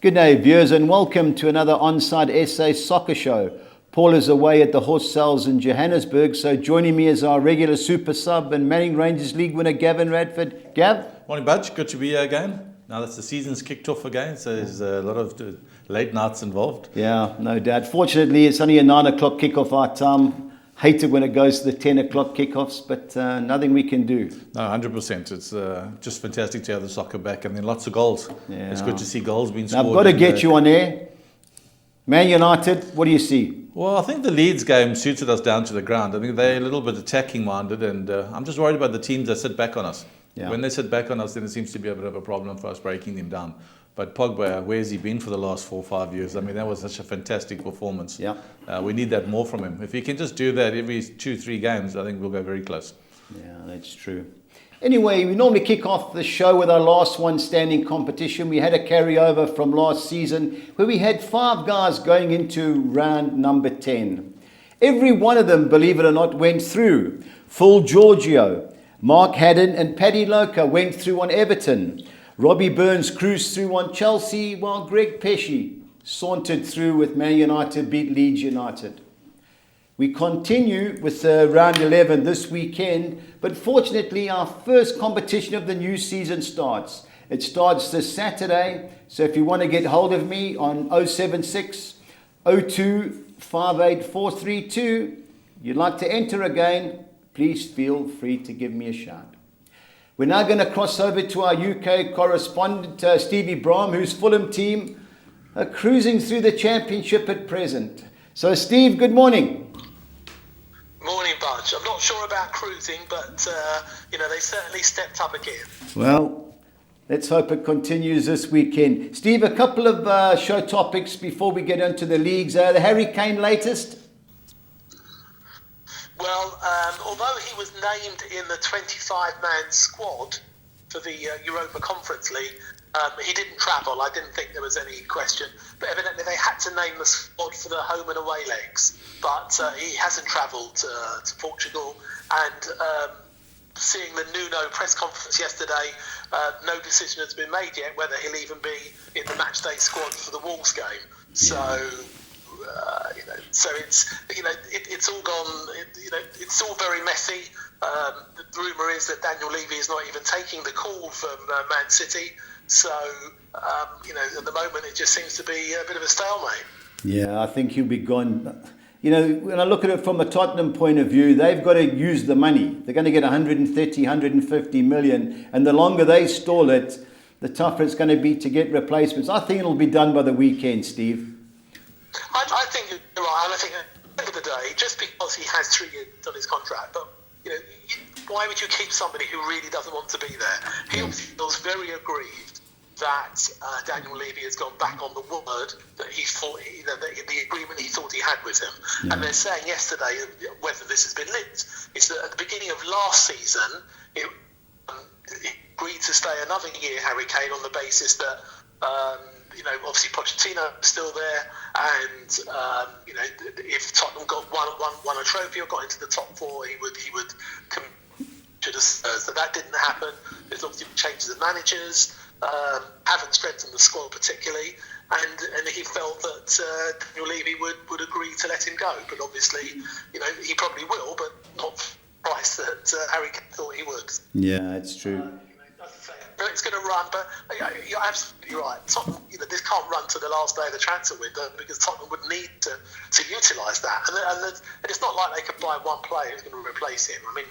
Good day, viewers, and welcome to another OnsideSA Soccershow. Paul is away at the horse sales in Johannesburg, so joining me is our regular super sub and Manning Rangers League winner, Gavin Radford. Gav? Morning, Budge. Good to be here again. Now that the season's kicked off again, so there's a lot of late nights involved. Yeah, no doubt. Fortunately, it's only a 9 o'clock kickoff our time. Hate it when it goes to the 10 o'clock kickoffs, but nothing we can do. No, 100%. It's just fantastic to have the soccer back, and then lots of goals. Yeah. It's good to see goals being Now, scored. I've got to get you on air. Man United, what do you see? Well, I think the Leeds game suited us down to the ground. I think they're a little bit attacking minded, and I'm just worried about the teams that sit back on us. Yeah. When they sit back on us, then it seems to be a bit of a problem for us breaking them down. But Pogba, where's he been for the last 4 or 5 years? I mean, that was such a fantastic performance. Yeah. We need that more from him. If he can just do that every 2-3 games, I think we'll go very close. Yeah, that's true. Anyway, we normally kick off the show with our last one standing competition. We had a carryover from last season where we had 5 guys going into round number 10. Every one of them, believe it or not, went through. Phil Giorgio, Mark Haddon and Paddy Loca went through on Everton. Robbie Burns cruised through on Chelsea, while Greg Pesci sauntered through with Man United beat Leeds United. We continue with round 11 this weekend, but fortunately our first competition of the new season starts. It starts this Saturday, so if you want to get hold of me on 076 02 58432, you'd like to enter again, please feel free to give me a shout. We're now going to cross over to our UK correspondent, Stevie Brahm, whose Fulham team are cruising through the championship at present. So, Steve, good morning. Morning, Budge. I'm not sure about cruising, but, they certainly stepped up again. Well, let's hope it continues this weekend. Steve, a couple of show topics before we get into the leagues. The Harry Kane latest? Well, although he was named in the 25-man squad for the Europa Conference League, he didn't travel. I didn't think there was any question. But evidently they had to name the squad for the home and away legs. But he hasn't travelled to Portugal. And seeing the Nuno press conference yesterday, no decision has been made yet whether he'll even be in the matchday squad for the Wolves game. So it's all gone. It's all very messy. The rumour is that Daniel Levy is not even taking the call from Man City. So at the moment it just seems to be a bit of a stalemate. Yeah, I think he'll be gone. When I look at it from a Tottenham point of view, they've got to use the money. They're going to get 130, 150 million, and the longer they stall it, the tougher it's going to be to get replacements. I think it'll be done by the weekend, Steve. I think you're right, and I think at the end of the day, just because he has 3 years on his contract, but why would you keep somebody who really doesn't want to be there? He feels very aggrieved that Daniel Levy has gone back on the word that he thought, the agreement he thought he had with him. Yeah. And they're saying yesterday, whether this has been linked, is that at the beginning of last season, he agreed to stay another year, Harry Kane, on the basis that obviously Pochettino is still there, and if Tottenham won a trophy or got into the top 4, he would come to the Spurs. So that didn't happen. There's obviously changes of managers, haven't strengthened the squad particularly, and he felt that Daniel Levy would agree to let him go. But obviously, he probably will, but not the price that Harry thought he would. Yeah, that's true. It's going to run, but you're absolutely right. Tottenham, this can't run to the last day of the transfer window because Tottenham would need to utilise that. And it's not like they could buy one player who's going to replace him. I mean,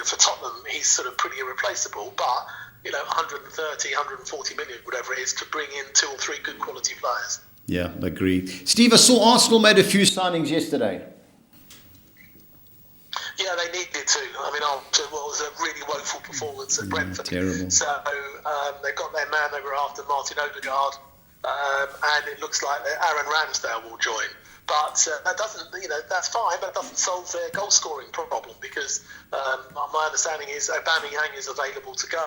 for Tottenham, he's sort of pretty irreplaceable, but 130, 140 million, whatever it is, to bring in 2 or 3 good quality players. Yeah, agreed. Steve, I saw Arsenal made a few signings yesterday. Yeah, they needed to. I mean, after what was a really woeful performance at Brentford. Terrible. So they've got their man they were after, Martin Odegaard, and it looks like Aaron Ramsdale will join. But that doesn't, that's fine, but it doesn't solve their goal scoring problem because my understanding is Aubameyang is available to go.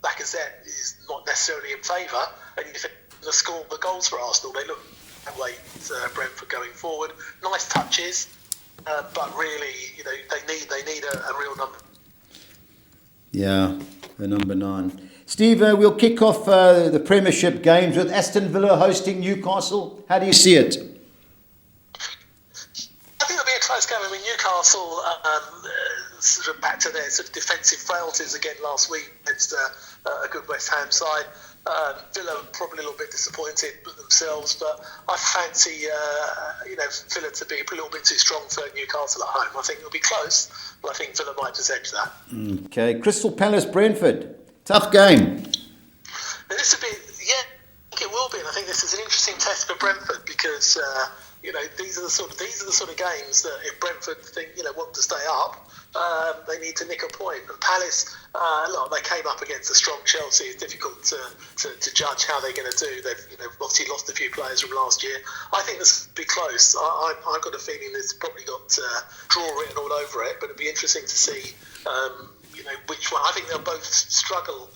Lacazette is not necessarily in favour, and you think to score the goals for Arsenal. They look that way at Brentford going forward. Nice touches. But really, they need a real number. Yeah, the number 9. Steve, we'll kick off the Premiership games with Aston Villa hosting Newcastle. How do you see it? I think it'll be a close game. I mean, Newcastle sort of back to their sort of defensive frailties again last week against a good West Ham side. Villa probably a little bit disappointed with themselves, but I fancy Villa to be a little bit too strong for Newcastle at home. I think it'll be close, but I think Villa might just edge that. Okay, Crystal Palace Brentford, tough game. This will be, I think it will be, and I think this is an interesting test for Brentford because these are the sort of games that if Brentford want to stay up, they need to nick a point. And Palace, they came up against a strong Chelsea. It's difficult to judge how they're going to do. They've obviously lost a few players from last year. I think this will be close. I've got a feeling this probably got draw written all over it, but it'll be interesting to see which one. I think they'll both struggle.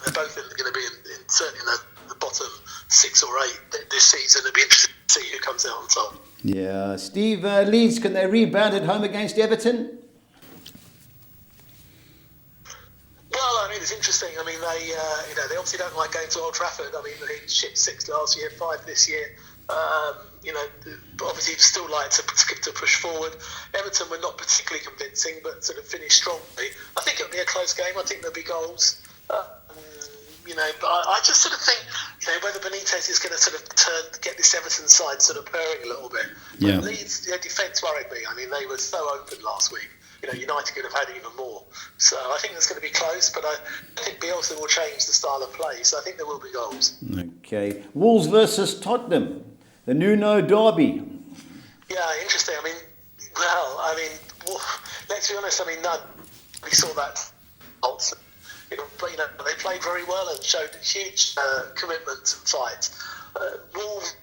They're both going to be certainly in the bottom 6 or 8 this season. It'll be interesting to see who comes out on top. Yeah, Steve, Leeds, can they rebound at home against Everton? Well, I mean, it's interesting. I mean, they obviously don't like going to Old Trafford. I mean, they shipped 6 last year, 5 this year. Obviously still like to push forward. Everton were not particularly convincing, but sort of finished strongly. I think it'll be a close game. I think there'll be goals. But I just sort of think, whether Benitez is going to sort of get this Everton side sort of purring a little bit. Yeah. But Leeds, their defence worried me. I mean, they were so open last week. United could have had even more. So I think it's going to be close, but I think Bielsa will change the style of play. So I think there will be goals. Okay. Wolves versus Tottenham, the Nuno derby. Yeah, interesting. I mean, let's be honest. I mean, we saw that. They played very well and showed huge commitment and fight. Wolves,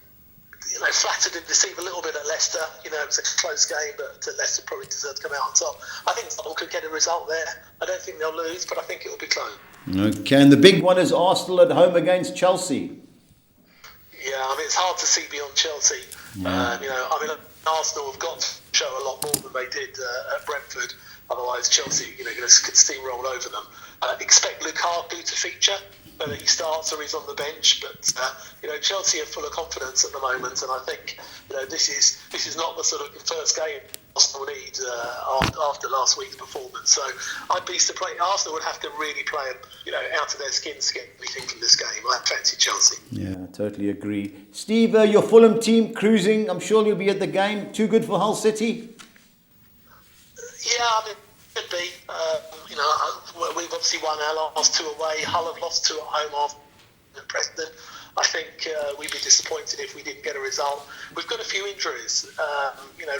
flattered and deceived a little bit at Leicester. It was a close game, but Leicester probably deserved to come out on top. I think Tottenham could get a result there. I don't think they'll lose, but I think it will be close. Okay, and the big one is Arsenal at home against Chelsea. Yeah, I mean, it's hard to see beyond Chelsea. Yeah. Arsenal have got to show a lot more than they did at Brentford. Otherwise, Chelsea, could steamroll over them. Expect Lukaku to feature, whether he starts or he's on the bench. But Chelsea are full of confidence at the moment, and I think this is not the sort of first game Arsenal need after last week's performance. So I'd be surprised. Arsenal would have to really play them, out of their skins to get anything from this game. I fancy Chelsea. Yeah, I totally agree. Steve, your Fulham team cruising. I'm sure you'll be at the game. Too good for Hull City. Yeah, I mean, it could be. We've obviously won our last 2 away. Hull have lost 2 at home after Preston. I think we'd be disappointed if we didn't get a result. We've got a few injuries.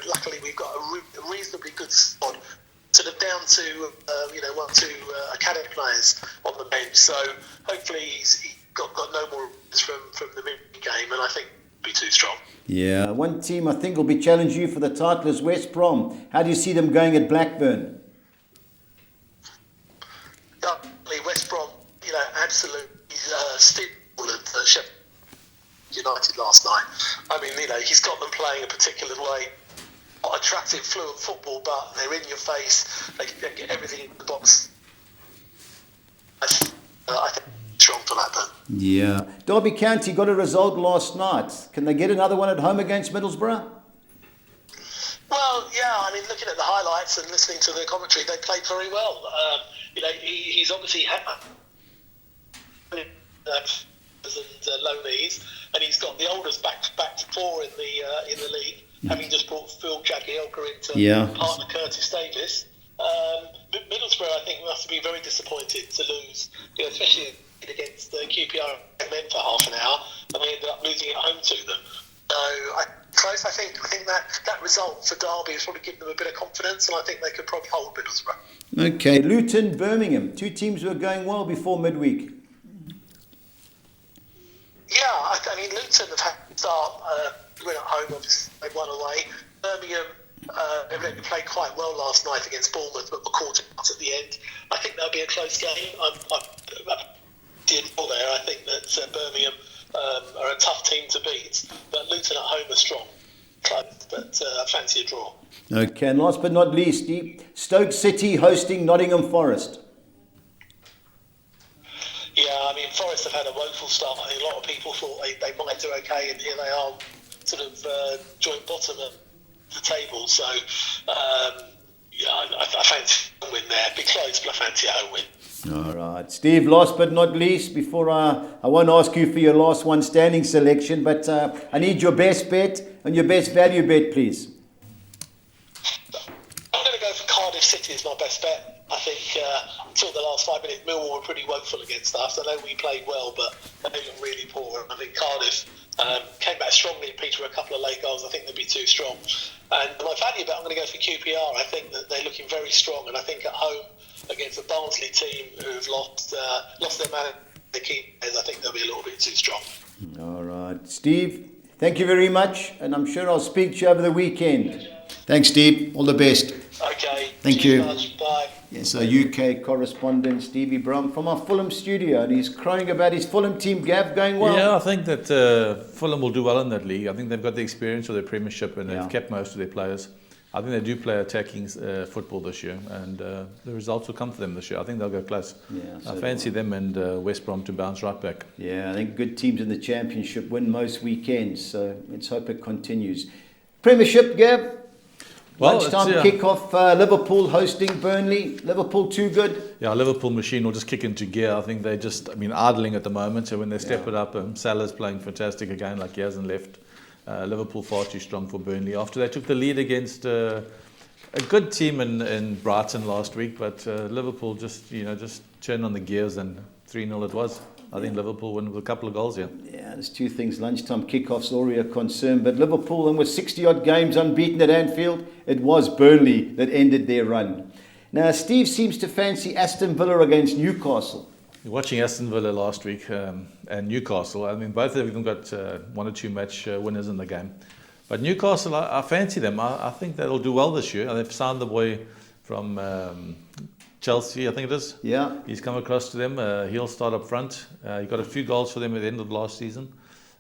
Luckily we've got a reasonably good squad, sort of down to 1 or 2 academy players on the bench. So hopefully he's got no more from the mid game, and I think be too strong. Yeah, one team I think will be challenging you for the title is West Brom. How do you see them going at Blackburn? West Brom, absolutely steamrolled Sheffield United last night. I mean, he's got them playing a particular way. Not attractive, fluent football, but they're in your face. They get everything in the box. I think strong for Blackburn. Yeah. Derby County got a result last night. Can they get another one at home against Middlesbrough? Well, yeah, I mean, looking at the highlights and listening to the commentary, they played very well. He's obviously had low knees, and he's got the oldest back to 4 in the league, having just brought Phil Jagielka into partner Curtis Davis. Middlesbrough, I think, must be very disappointed to lose, especially against QPR men for half an hour, and they ended up losing at home to them. So I think that result for Derby has probably given them a bit of confidence, and I think they could probably hold Middlesbrough. Okay, Luton, Birmingham, 2 teams who were going well before midweek. Yeah, I mean, Luton have had to start win at home, obviously they won away. Birmingham they played quite well last night against Bournemouth, but were caught out at the end. I think that'll be a close game. I think that Birmingham are a tough team to beat, but Luton at home are strong. Close, but I fancy a draw. Okay, and last but not least, Stoke City hosting Nottingham Forest. Yeah, I mean, Forest have had a woeful start. I think a lot of people thought they might do okay, and here they are, sort of joint bottom of the table. So, I fancy a win there. Be close, but I fancy a home win. All right. Steve, last but not least, before I won't ask you for your last one standing selection, but I need your best bet and your best value bet, please. I'm going to go for Cardiff City as my best bet. I think until the last 5 minutes, Millwall were pretty woeful against us. I know we played well, but they looked really poor. I think Cardiff came back strongly and Peter a couple of late goals. I think they'd be too strong. And my value bet, I'm going to go for QPR. I think that they're looking very strong, and I think at home against a Barnsley team who've lost their man, their key players, I think they'll be a little bit too strong. All right. Steve, thank you very much, and I'm sure I'll speak to you over the weekend. Thanks, Steve. All the best. Okay. Thank Cheers, you. guys. Bye. Yes, our UK correspondent, Stevie Brum, from our Fulham studio, and he's crowing about his Fulham team, Gav, going well. Yeah, I think that Fulham will do well in that league. I think they've got the experience of their Premiership and they've kept most of their players. I think they do play attacking football this year, and the results will come for them this year. I think they'll go close. Yeah, so I fancy them and West Brom to bounce right back. Yeah, I think good teams in the Championship win most weekends, so let's hope it continues. Premiership, Gav? Well, lunchtime kick-off, Liverpool hosting Burnley. Liverpool too good? Yeah, Liverpool machine will just kick into gear. I think they're just, idling at the moment. So when they step it up, Salah's playing fantastic again, like he hasn't left. Liverpool far too strong for Burnley. After they took the lead against a good team in Brighton last week, but Liverpool just turned on the gears and 3-0 it was. I think Liverpool win with a couple of goals here. Yeah, there's two things. Lunchtime kickoffs already a concern, but Liverpool, and with 60-odd games unbeaten at Anfield, it was Burnley that ended their run. Now, Steve seems to fancy Aston Villa against Newcastle. Watching Aston Villa last week and Newcastle, both of them got 1 or 2 match winners in the game. But Newcastle, I fancy them. I think they'll do well this year. They've signed the boy from Chelsea, I think it is. Yeah. He's come across to them. He'll start up front. He got a few goals for them at the end of last season.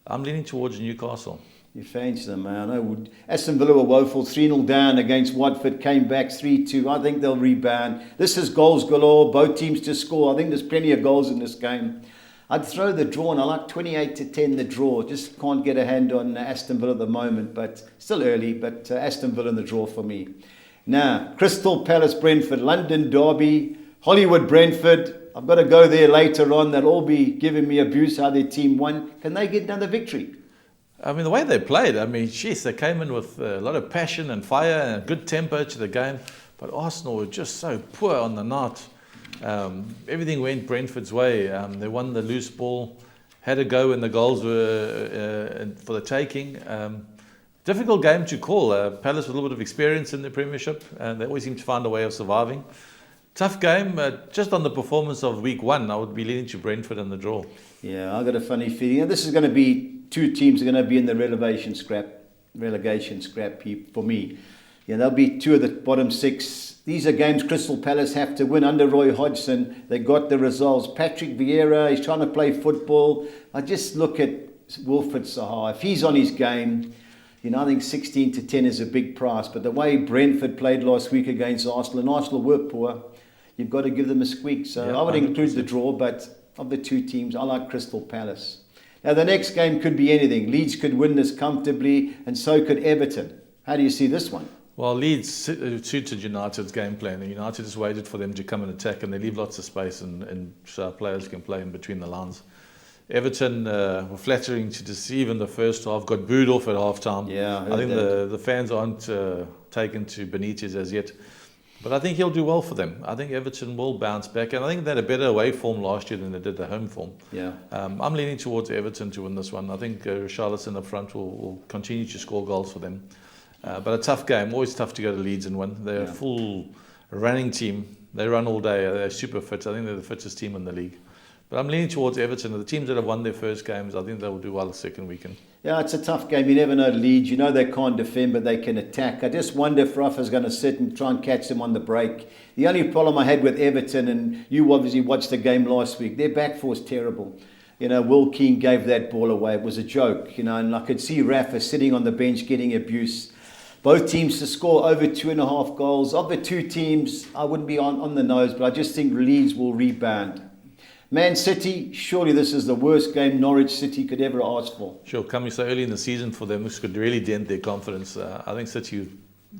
I'm leaning towards Newcastle. You fancy them, man. I know Aston Villa were woeful, 3-0 down against Watford, came back 3-2. I think they'll rebound. This is goals galore, both teams to score. I think there's plenty of goals in this game. I'd throw the draw, and I like 28-10 the draw. Just can't get a hand on Aston Villa at the moment, but still early. But Aston Villa in the draw for me. Now, Crystal Palace, Brentford, London Derby, Hollywood, Brentford. I've got to go there later on. They'll all be giving me abuse how their team won. Can they get another victory? The way they played, they came in with a lot of passion and fire and a good tempo to the game. But Arsenal were just so poor on the night. Everything went Brentford's way. They won the loose ball, had a go when the goals were for the taking. Difficult game to call. Palace with a little bit of experience in the Premiership, and they always seem to find a way of surviving. Tough game. Just on the performance of week 1, I would be leaning to Brentford in the draw. Yeah, I've got a funny feeling. This is going to be two teams are going to be in the relegation scrap for me. Yeah, they'll be 2 of the bottom 6. These are games Crystal Palace have to win under Roy Hodgson. They got the results. Patrick Vieira, he's trying to play football. I just look at Wilfried Zaha. If he's on his game, I think 16-10 is a big price. But the way Brentford played last week against Arsenal, and Arsenal were poor, you've got to give them a squeak. So I would 100%. Include the draw, but of the 2 teams, I like Crystal Palace. Now, the next game could be anything. Leeds could win this comfortably, and so could Everton. How do you see this one? Well, Leeds suited United's game plan. United just waited for them to come and attack, and they leave lots of space, and so our players can play in between the lines. Everton were flattering to deceive in the first half, got booed off at half-time. Yeah, I think the fans aren't taken to Benitez as yet. But I think he'll do well for them. I think Everton will bounce back, and I think they had a better away form last year than they did the home form. Yeah. I'm leaning towards Everton to win this one. I think Richarlison up front will continue to score goals for them. But a tough game, always tough to go to Leeds and win. They're a full running team. They run all day. They're super fit. I think they're the fittest team in the league. But I'm leaning towards Everton. The teams that have won their first games, I think they will do well the second weekend. Yeah, it's a tough game. You never know Leeds. You know they can't defend, but they can attack. I just wonder if Rafa's going to sit and try and catch them on the break. The only problem I had with Everton, and you obviously watched the game last week, their back four is terrible. Will Keane gave that ball away. It was a joke, and I could see Rafa sitting on the bench getting abuse. Both teams to score over 2.5 goals. Of the 2 teams, I wouldn't be on the nose, but I just think Leeds will rebound. Man City, surely this is the worst game Norwich City could ever ask for. Sure, coming so early in the season for them, this could really dent their confidence. I think City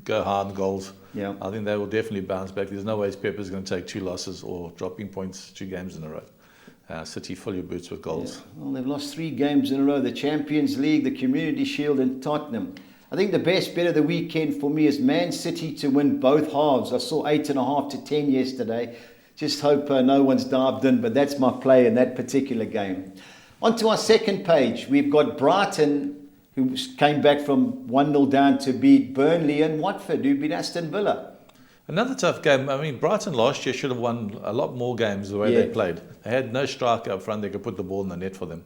go hard in goals. Yeah. I think they will definitely bounce back. There's no way Pepper's going to take 2 losses or dropping points 2 games in a row. City fill your boots with goals. Yeah. Well, they've lost 3 games in a row, the Champions League, the Community Shield and Tottenham. I think the best bet of the weekend for me is Man City to win both halves. I saw 8.5 to 10 yesterday. Just hope no one's dived in, but that's my play in that particular game. On to our second page, we've got Brighton, who came back from 1-0 down to beat Burnley, and Watford, who beat Aston Villa. Another tough game. I mean, Brighton last year should have won a lot more games the way they played. They had no striker up front. They could put the ball in the net for them.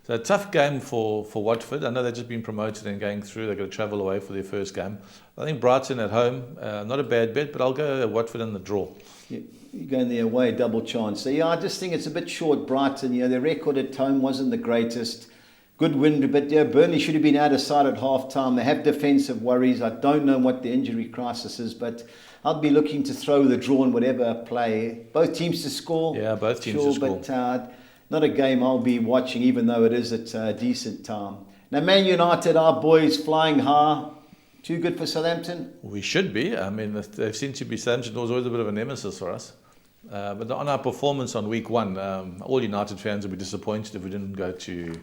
So a tough game for Watford. I know they've just been promoted and going through. They're going to travel away for their first game. I think Brighton at home, not a bad bet, but I'll go Watford in the draw. Yeah, you're going the away, double chance. So, yeah, I just think it's a bit short, Brighton. You know, their record at home wasn't the greatest. Good win, but Burnley should have been out of sight at half-time. They have defensive worries. I don't know what the injury crisis is, but I'll be looking to throw the draw in whatever play. Both teams to score. Yeah, both teams to score. But not a game I'll be watching, even though it is at a decent time. Now, Man United, our boys flying high. Too good for Southampton? We should be. I mean, they seem to be. Southampton was always a bit of a nemesis for us. But on our performance on week 1, all United fans would be disappointed if we didn't go to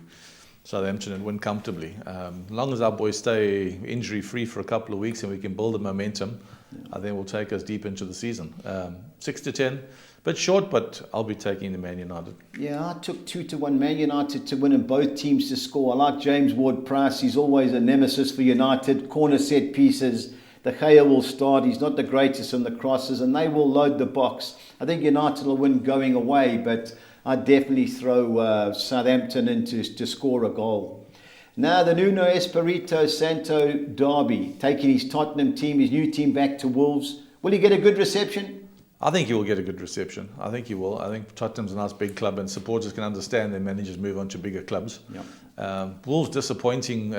Southampton and win comfortably. As long as our boys stay injury-free for a couple of weeks and we can build the momentum, I think it will take us deep into the season. 6 to 10, bit short, but I'll be taking the Man United. Yeah, I took 2-1 Man United to win and both teams to score. I like James Ward-Prowse. He's always a nemesis for United. Corner set pieces. De Gea will start. He's not the greatest on the crosses, and they will load the box. I think United will win going away, but I'd definitely throw Southampton in to score a goal. Now the Nuno Espirito Santo derby, taking his Tottenham team, his new team back to Wolves. Will he get a good reception? I think he will get a good reception. I think he will. I think Tottenham's a nice big club and supporters can understand their managers move on to bigger clubs. Yeah. Wolves disappointing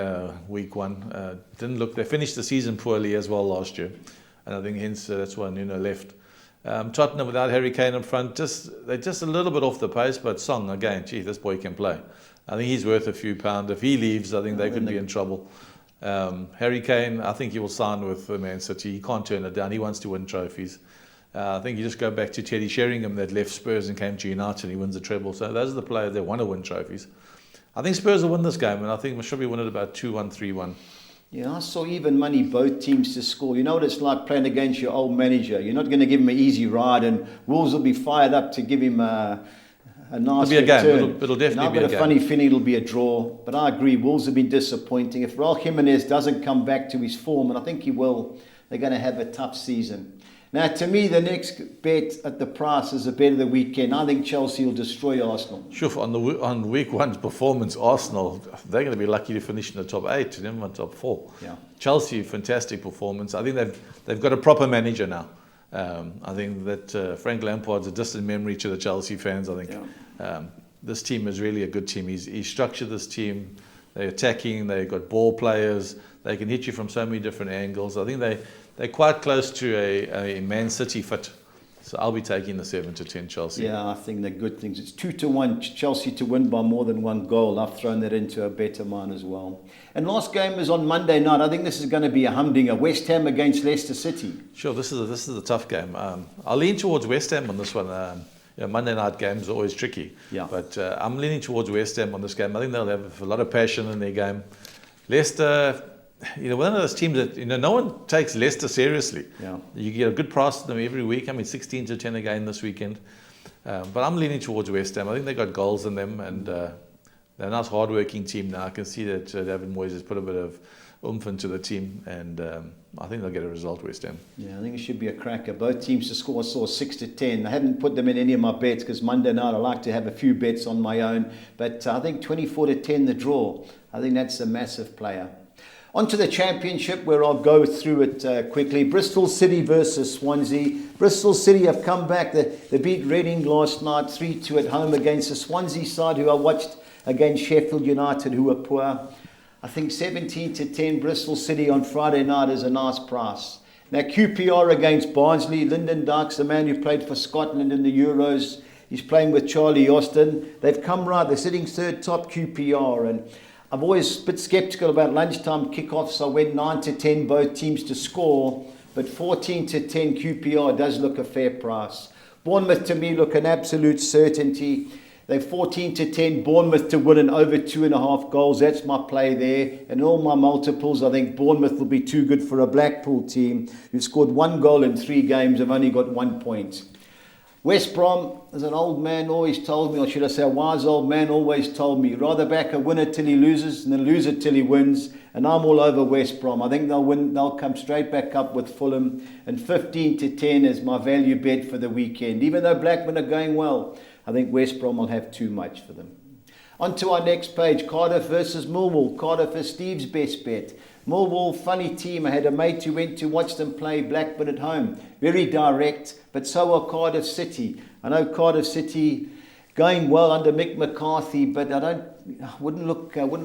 week 1. Didn't look. They finished the season poorly as well last year, and I think hence that's why Nuno left. Tottenham without Harry Kane up front, they're just a little bit off the pace. But Song again, gee, this boy can play. I think he's worth a few pounds. If he leaves, I think they could be in trouble. Harry Kane, I think he will sign with Man City. He can't turn it down. He wants to win trophies. I think you just go back to Teddy Sheringham that left Spurs and came to United and he wins the treble. So those are the players that want to win trophies. I think Spurs will win this game, and I think we should be winning about 2-1, 3-1. Yeah, I saw even money both teams to score. You know what it's like playing against your old manager. You're not going to give him an easy ride, and Wolves will be fired up to give him a nice It'll be a return. game. It'll definitely be a game. I've got a funny feeling it'll be a draw, but I agree, Wolves have been disappointing. If Raul Jimenez doesn't come back to his form, and I think he will, they're going to have a tough season. Now, to me, the next bet at the price is a bet of the weekend. I think Chelsea will destroy Arsenal. Sure, on week 1's performance, Arsenal, they're going to be lucky to finish in the top 8, never mind top 4. Yeah. Chelsea, fantastic performance. I think they've got a proper manager now. I think that Frank Lampard's a distant memory to the Chelsea fans. I think this team is really a good team. He's structured this team. They're attacking. They've got ball players. They can hit you from so many different angles. I think they're quite close to a Man City fit. So I'll be taking the 7 to 10 Chelsea. Yeah, I think they're good things. It's 2-1 Chelsea to win by more than 1 goal. I've thrown that into a bet of mine as well. And last game is on Monday night. I think this is going to be a humdinger. West Ham against Leicester City. Sure, this is a tough game. I'll lean towards West Ham on this one. Monday night games are always tricky. Yeah. But I'm leaning towards West Ham on this game. I think they'll have a lot of passion in their game. Leicester, one of those teams that, no one takes Leicester seriously. Yeah. You get a good price on them every week. I mean, 16 to 10 again this weekend. But I'm leaning towards West Ham. I think they got goals in them, and they're a nice, hard-working team now. I can see that David Moyes has put a bit of oomph into the team, and I think they'll get a result, West Ham. Yeah, I think it should be a cracker. Both teams to score. I saw 6 to 10. I haven't put them in any of my bets because Monday night I like to have a few bets on my own. But I think 24 to 10 the draw. I think that's a massive player. On to the Championship, where I'll go through it quickly. Bristol City versus Swansea. Bristol City have come back. They beat Reading last night 3-2 at home against the Swansea side, who I watched against Sheffield United, who were poor. I think 17 to 10 Bristol City on Friday night is a nice price. Now QPR against Barnsley. Lyndon Dykes, the man who played for Scotland in the Euros. He's playing with Charlie Austin. They've come right. They're sitting third top QPR. And I've always been sceptical about lunchtime kickoffs. I went 9-10 both teams to score. But 14-10 QPR does look a fair price. Bournemouth to me look an absolute certainty. They're 14-10 Bournemouth to win and over 2.5 goals. That's my play there. And all my multiples, I think Bournemouth will be too good for a Blackpool team who scored 1 goal in 3 games. Have only got 1 point. West Brom, as an old man always told me, or should I say a wise old man always told me, rather back a winner till he loses than a loser till he wins. And I'm all over West Brom. I think they'll win. They'll come straight back up with Fulham. And 15-10 is my value bet for the weekend. Even though Blackburn are going well, I think West Brom will have too much for them. On to our next page, Cardiff versus Millwall. Cardiff is Steve's best bet. Millwall, funny team. I had a mate who went to watch them play Blackburn at home. Very direct, but so are Cardiff City. I know Cardiff City going well under Mick McCarthy, but I wouldn't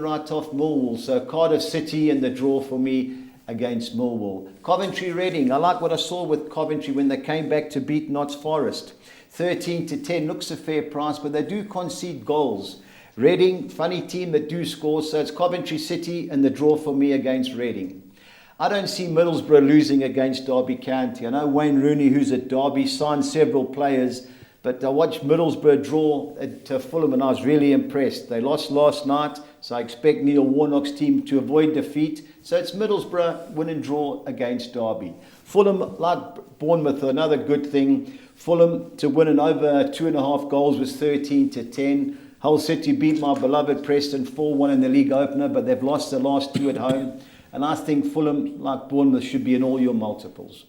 write off Millwall. So Cardiff City and the draw for me against Millwall. Coventry Reading. I like what I saw with Coventry when they came back to beat Notts Forest. 13-10 looks a fair price, but they do concede goals. Reading, funny team that do score, so it's Coventry City and the draw for me against Reading. I don't see Middlesbrough losing against Derby County. I know Wayne Rooney, who's at Derby, signed several players, but I watched Middlesbrough draw at Fulham and I was really impressed. They lost last night, so I expect Neil Warnock's team to avoid defeat. So it's Middlesbrough win and draw against Derby. Fulham, like Bournemouth, another good thing. Fulham to win and over 2.5 goals was 13-10. Hull City beat my beloved Preston 4-1 in the league opener, but they've lost the last 2 at home. And I think Fulham, like Bournemouth, should be in all your multiples.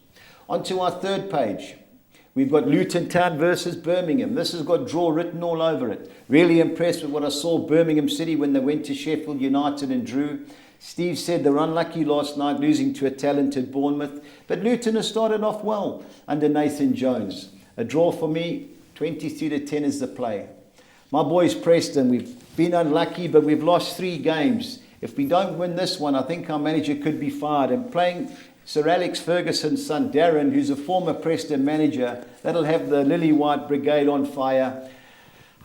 On to our third page. We've got Newtontown versus Birmingham. This has got draw written all over it. Really impressed with what I saw Birmingham City when they went to Sheffield United and drew. Steve said they were unlucky last night, losing to a talented Bournemouth. But Luton has started off well under Nathan Jones. A draw for me, 23-10 is the play. My boys Preston, we've been unlucky, but we've lost 3 games. If we don't win this one, I think our manager could be fired. And playing Sir Alex Ferguson's son, Darren, who's a former Preston manager, that'll have the Lily White Brigade on fire.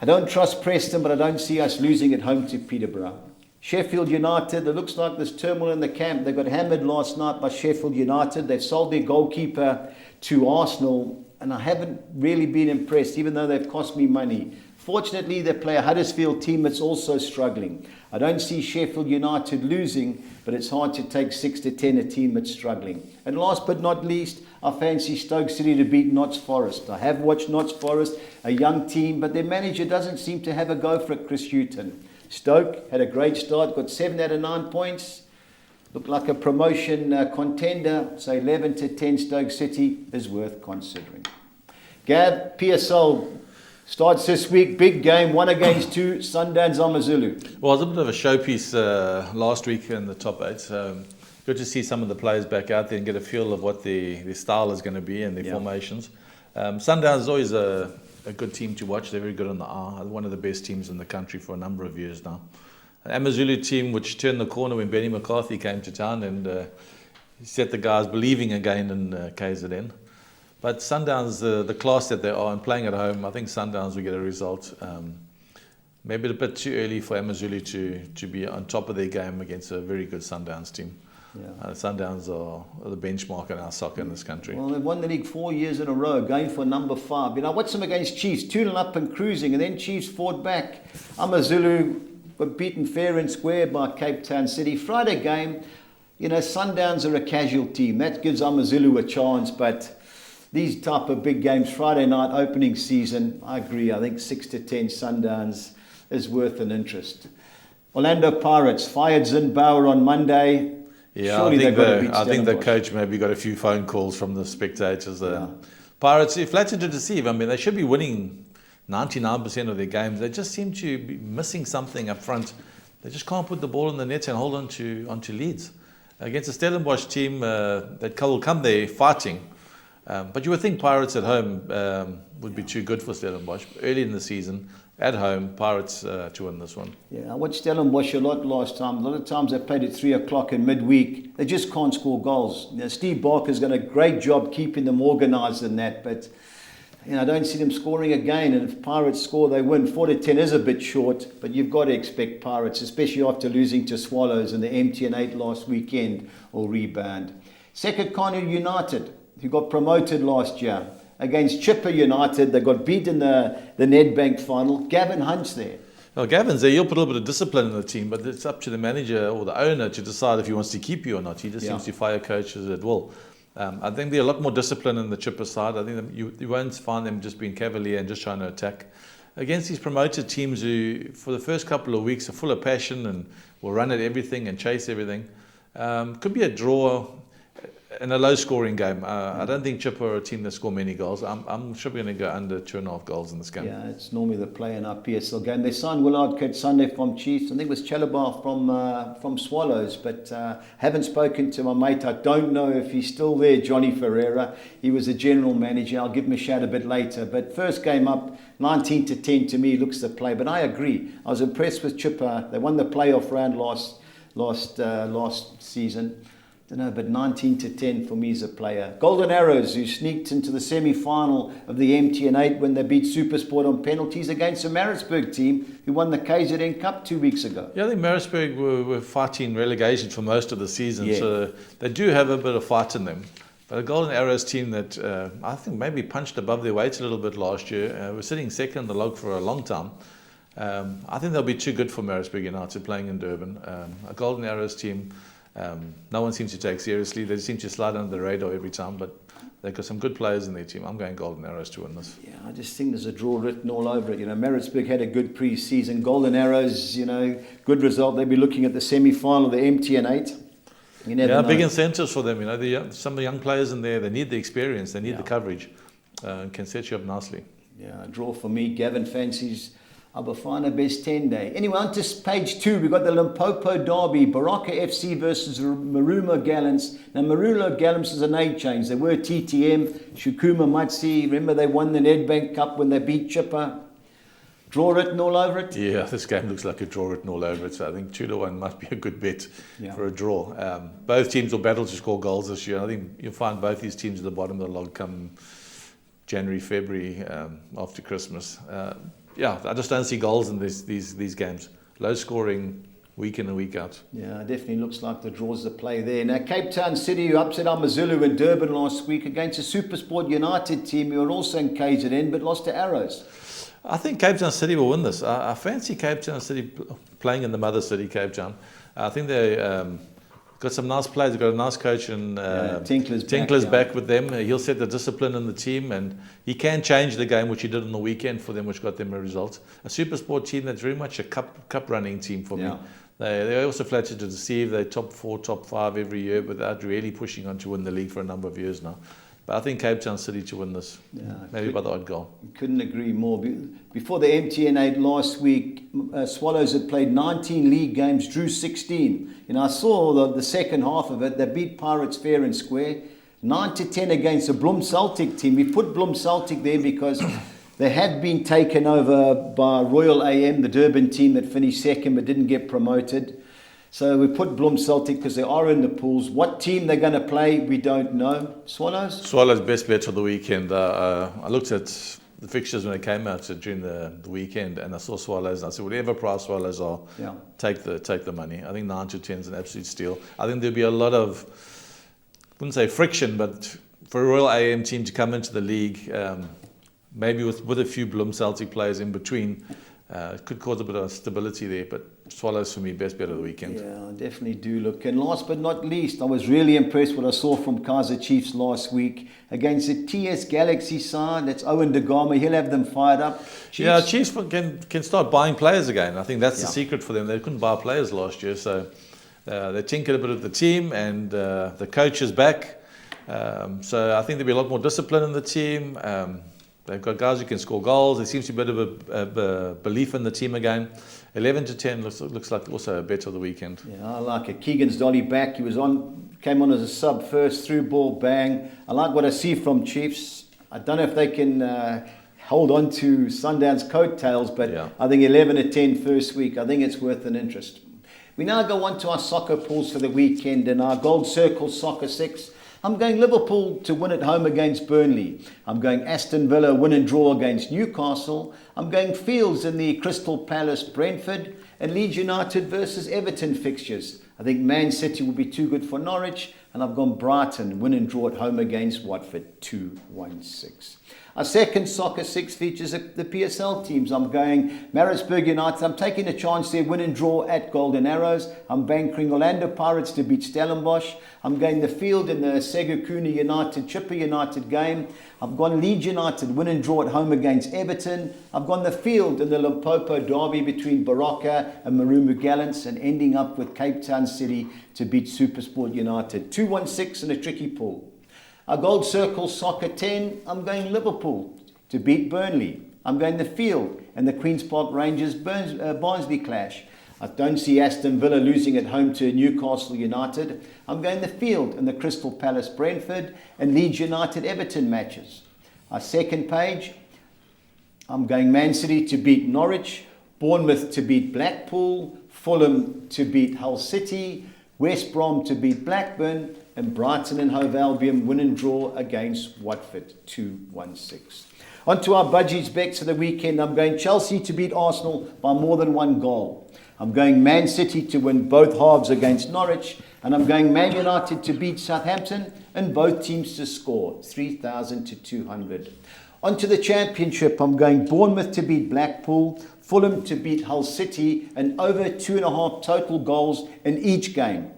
I don't trust Preston, but I don't see us losing at home to Peterborough. Sheffield United, it looks like there's turmoil in the camp. They got hammered last night by Sheffield United. They've sold their goalkeeper to Arsenal, and I haven't really been impressed, even though they've cost me money. Fortunately, they play a Huddersfield team that's also struggling. I don't see Sheffield United losing, but it's hard to take 6-10 a team that's struggling. And last but not least, I fancy Stoke City to beat Notts Forest. I have watched Notts Forest, a young team, but their manager doesn't seem to have a go for it, Chris Hughton. Stoke had a great start, got 7 out of 9 points. Looked like a promotion contender, so 11-10 Stoke City is worth considering. Gav, PSL starts this week, big game, 1 against 2, Sundowns Amazulu. Well, it was a bit of a showpiece last week in the top 8. Good to see some of the players back out there and get a feel of what the style is going to be and their formations. Sundowns is always a good team to watch. They're very good on the eye. One of the best teams in the country for a number of years now. An Amazulu team which turned the corner when Benny McCarthy came to town and set the guys believing again in KZN. But Sundowns, the class that they are and playing at home, I think Sundowns will get a result. Maybe a bit too early for Amazulu to be on top of their game against a very good Sundowns team. Yeah. Sundowns are the benchmark in our soccer in this country. Well, they've won the league 4 years in a row, going for number 5. You know, I watched them against Chiefs, 2-0 up and cruising, and then Chiefs fought back. Amazulu were beaten fair and square by Cape Town City. Friday game, you know, Sundowns are a casual team. That gives Amazulu a chance, but these type of big games, Friday night opening season, I agree. I think 6-10 Sundowns is worth an interest. Orlando Pirates fired Zimbauer on Monday. Yeah, I think the coach maybe got a few phone calls from the spectators. Pirates, flattered to deceive. I mean, they should be winning 99% of their games. They just seem to be missing something up front. They just can't put the ball in the net and hold on to leads. Against a Stellenbosch team that will come there fighting. But you would think Pirates at home would be too good for Stellenbosch. Early in the season, at home, Pirates to win this one. Yeah, I watched Stellenbosch a lot last time. A lot of times they played at 3 o'clock in midweek. They just can't score goals. You know, Steve Barker's done a great job keeping them organised in that, but I don't see them scoring again. And if Pirates score, they win. 4-10 is a bit short, but you've got to expect Pirates, especially after losing to Swallows in the MTN8 last weekend, will rebound. Sekekano United, who got promoted last year, against Chipper United. They got beat in the Nedbank final. Gavin Hunt's there. Well, Gavin's there. He'll put a little bit of discipline in the team, but it's up to the manager or the owner to decide if he wants to keep you or not. He just seems to fire coaches at will. I think there's a lot more discipline in the Chipper side. I think you won't find them just being cavalier and just trying to attack. Against these promoted teams who, for the first couple of weeks, are full of passion and will run at everything and chase everything, could be a draw in a low-scoring game. I don't think Chipper are a team that score many goals. I'm sure we're going to go under 2.5 goals in this game. Yeah, it's normally the play in our PSL game. They signed Willard Kate Sunday from Chiefs. I think it was Chalabar from Swallows, but haven't spoken to my mate. I don't know if he's still there, Johnny Ferreira. He was a general manager. I'll give him a shout a bit later. But first game up, 19-10 to me looks the play. But I agree. I was impressed with Chipper. They won the playoff round last season. Don't know, but 19-10 for me as a player. Golden Arrows, who sneaked into the semi-final of the MTN8 when they beat Supersport on penalties against the Maritzburg team, who won the KZN Cup 2 weeks ago. Yeah, I think Maritzburg were fighting relegation for most of the season, so they do have a bit of fight in them. But a Golden Arrows team that I think maybe punched above their weight a little bit last year. We're sitting second in the log for a long time. I think they'll be too good for Maritzburg United playing in Durban. A Golden Arrows team, no one seems to take seriously. They seem to slide under the radar every time, but they've got some good players in their team. I'm going Golden Arrows to win this. Yeah, I just think there's a draw written all over it. Maritzburg had a good pre-season. Golden Arrows, good result. They'll be looking at the semi-final of the MTN8. You never know. Big incentives for them. Some of the young players in there, they need the experience, they need the coverage, and can set you up nicely. Yeah, a draw for me. Gavin fancies Abafana best 10 day. Anyway, on to page 2, we've got the Limpopo Derby, Baraka FC versus Marumo Gallants. Now, Marumo Gallants is an age change. They were TTM, Shukuma Matsi. Remember, they won the Nedbank Cup when they beat Chipper. Draw written all over it? Yeah, this game looks like a draw written all over it. So I think 2-1 must be a good bet for a draw. Both teams will battle to score goals this year. I think you'll find both these teams at the bottom of the log come January, February, after Christmas. I just don't see goals in these games. Low scoring, week in and week out. Yeah, it definitely looks like the draws the play there. Now, Cape Town City, who upset Amazulu in Durban last week against a Supersport United team who are also in KZN but lost to Arrows. I think Cape Town City will win this. I fancy Cape Town City playing in the mother city, Cape Town. I think they got some nice players. They've got a nice coach, and Tinkler's back with them. He'll set the discipline in the team, and he can change the game, which he did on the weekend for them, which got them a result. A Supersport team that's very much a cup running team for me. They're also flattered to deceive. They're top 4, top 5 every year without really pushing on to win the league for a number of years now. But I think Cape Town City to win this, maybe by the odd goal. Couldn't agree more. Before the MTN8 last week, Swallows had played 19 league games, drew 16. I saw the second half of it. They beat Pirates fair and square, 9-10 against the Bloem Celtic team. We put Bloem Celtic there because they have been taken over by Royal AM, the Durban team that finished second but didn't get promoted. So we put Bloem Celtic because they are in the pools. What team they're going to play, we don't know. Swallows? Swallows best bet for the weekend. I looked at the fixtures when they came out during the weekend, and I saw Swallows, and I said, whatever price Swallows are, take the money. I think 9-10 is an absolute steal. I think there'll be a lot of, I wouldn't say friction, but for a Royal AM team to come into the league, maybe with a few Bloem Celtic players in between, it could cause a bit of stability there, but Swallows for me, best bet of the weekend. Yeah, I definitely do look. And last but not least, I was really impressed with what I saw from Kaizer Chiefs last week against the TS Galaxy side. That's Owen De Gama. He'll have them fired up. Chiefs can start buying players again. I think that's the secret for them. They couldn't buy players last year, so they tinkered a bit of the team, and the coach is back. So I think there'll be a lot more discipline in the team. They've got guys who can score goals. There seems to be a bit of a belief in the team again. 11-10 looks like also a bet of the weekend. Yeah, I like it. Keegan's Dolly back. He came on as a sub first, through ball, bang. I like what I see from Chiefs. I don't know if they can hold on to Sundown's coattails, but I think 11-10 first week, I think it's worth an interest. We now go on to our soccer pools for the weekend, and our Gold Circle Soccer 6. I'm going Liverpool to win at home against Burnley. I'm going Aston Villa win and draw against Newcastle. I'm going Fields in the Crystal Palace Brentford and Leeds United versus Everton fixtures. I think Man City will be too good for Norwich, and I've gone Brighton win and draw at home against Watford 2-1-6. Our second Soccer 6 features the PSL teams. I'm going Maritzburg United. I'm taking a chance there, win and draw at Golden Arrows. I'm bankering Orlando Pirates to beat Stellenbosch. I'm going the Field in the Segukuni United Chipper United game. I've gone Leeds United win and draw at home against Everton. I've gone the Field in the Limpopo derby between Baroka and Marumu Gallants, and ending up with Cape Town City to beat Supersport United 2-1-6 in a tricky pool. Our Gold Circle Soccer 10, I'm going Liverpool to beat Burnley. I'm going the Field and the Queen's Park Rangers Barnsley clash. I don't see Aston Villa losing at home to Newcastle United. I'm going the Field and the Crystal Palace Brentford and Leeds United Everton matches. Our second page, I'm going Man City to beat Norwich, Bournemouth to beat Blackpool, Fulham to beat Hull City, West Brom to beat Blackburn, and Brighton and Hove Albion win and draw against Watford 2-1-6. On to our budgies bets for the weekend. I'm going Chelsea to beat Arsenal by more than 1 goal. I'm going Man City to win both halves against Norwich, and I'm going Man United to beat Southampton and both teams to score 3,000 to 200. On to the Championship. I'm going Bournemouth to beat Blackpool, Fulham to beat Hull City, and over 2.5 total goals in each game.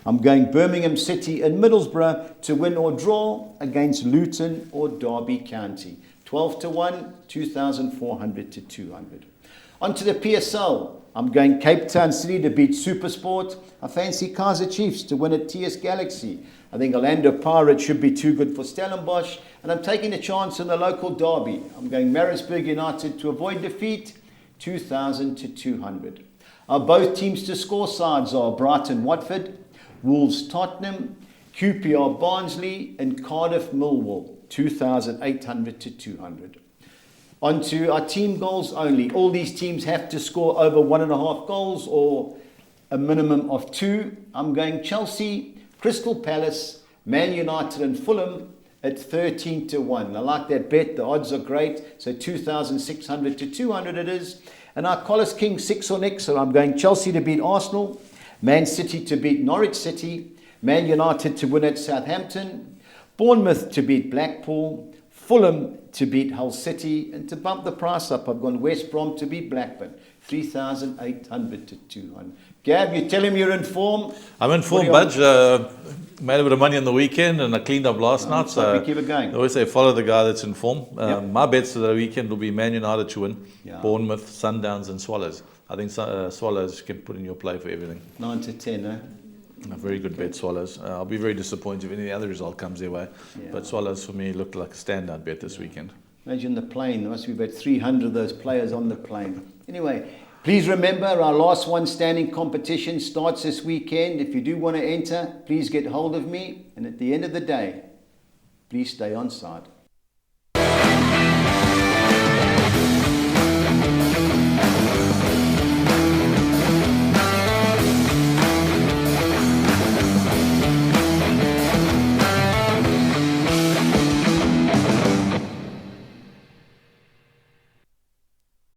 I'm going Birmingham City and Middlesbrough to win or draw against Luton or Derby County. 12 to 1, 2,400 to 200. On to the PSL. I'm going Cape Town City to beat Supersport. I fancy Kaizer Chiefs to win at TS Galaxy. I think Orlando Pirates should be too good for Stellenbosch. And I'm taking a chance in the local derby. I'm going Maritzburg United to avoid defeat, 2,000 to 200. Our both teams to score sides are Brighton Watford, Wolves Tottenham, QPR Barnsley, and Cardiff Millwall, 2,800 to 200. On to our team goals only. All these teams have to score over 1.5 goals or a minimum of 2. I'm going Chelsea, Crystal Palace, Man United and Fulham at 13 to 1. I like that bet. The odds are great. So 2,600 to 200 it is. And our Collis King 6 on X. So I'm going Chelsea to beat Arsenal, Man City to beat Norwich City, Man United to win at Southampton, Bournemouth to beat Blackpool, Fulham to beat Hull City, and to bump the price up, I've gone West Brom to beat Blackburn, 3,800 to 200. Gab, you tell him you're in form? I'm in form, Budge. Made a bit of money on the weekend and I cleaned up last night. So we keep it going. I always say follow the guy that's in form. My bets for the weekend will be Man United to win, Bournemouth, Sundowns and Swallows. I think Swallows can put in your play for everything. 9 to 10, eh? A very good bet, Swallows. I'll be very disappointed if any other result comes their way. Yeah. But Swallows, for me, looked like a standout bet this weekend. Imagine the plane. There must be about 300 of those players on the plane. Anyway, please remember our last one standing competition starts this weekend. If you do want to enter, please get hold of me. And at the end of the day, please stay on side.